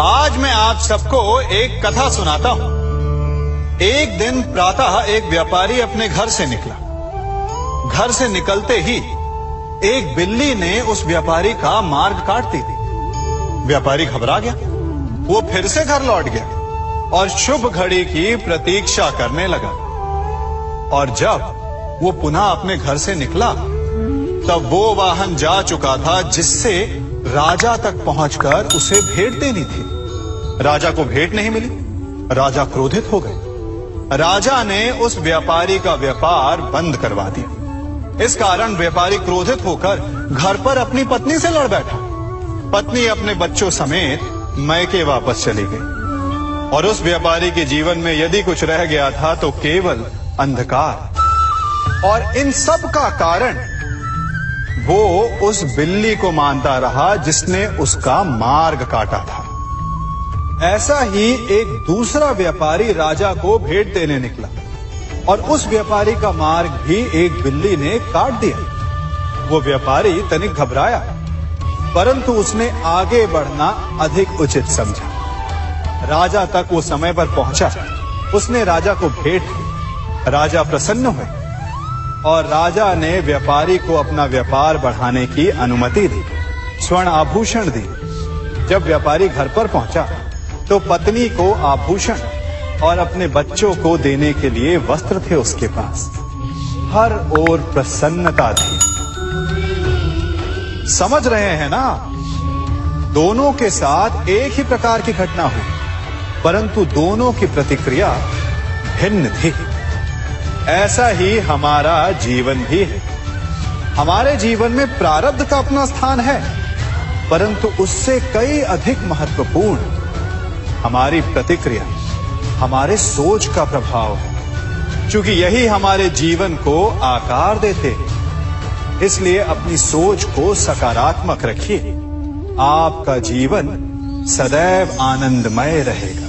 आज मैं आप सबको एक कथा सुनाता हूं। एक दिन प्रातः एक व्यापारी अपने घर से निकला। घर से निकलते ही एक बिल्ली ने उस व्यापारी का मार्ग काट दी। व्यापारी घबरा गया। वो फिर से घर लौट गया और शुभ घड़ी की प्रतीक्षा करने लगा। और जब वो पुनः अपने घर से निकला तब वो वाहन जा चुका था जिससे राजा तक पहुंचकर उसे भेंट देनी थी। राजा को भेंट नहीं मिली। राजा क्रोधित हो गए। राजा ने उस व्यापारी का व्यापार बंद करवा दिया। इस कारण व्यापारी क्रोधित होकर घर पर अपनी पत्नी से लड़ बैठा। पत्नी अपने बच्चों समेत मैके वापस चली गई और उस व्यापारी के जीवन में यदि कुछ रह गया था तो केवल अंधकार। और इन सब का कारण वो उस बिल्ली को मानता रहा जिसने उसका मार्ग काटा था। ऐसा ही एक दूसरा व्यापारी राजा को भेंट देने निकला और उस व्यापारी का मार्ग भी एक बिल्ली ने काट दिया। वो व्यापारी तनिक घबराया, परंतु उसने आगे बढ़ना अधिक उचित समझा। राजा तक वो समय पर पहुंचा। उसने राजा को भेंट की। राजा प्रसन्न हुए और राजा ने व्यापारी को अपना व्यापार बढ़ाने की अनुमति दी, स्वर्ण आभूषण दी। जब व्यापारी घर पर पहुंचा तो पत्नी को आभूषण और अपने बच्चों को देने के लिए वस्त्र थे उसके पास। हर ओर प्रसन्नता थी। समझ रहे हैं ना? दोनों के साथ एक ही प्रकार की घटना हुई, परंतु दोनों की प्रतिक्रिया भिन्न थी। ऐसा ही हमारा जीवन भी है। हमारे जीवन में प्रारब्ध का अपना स्थान है, परंतु उससे कई अधिक महत्वपूर्ण हमारी प्रतिक्रिया, हमारे सोच का प्रभाव है, क्योंकि यही हमारे जीवन को आकार देते हैं। इसलिए अपनी सोच को सकारात्मक रखिए। आपका जीवन सदैव आनंदमय रहेगा।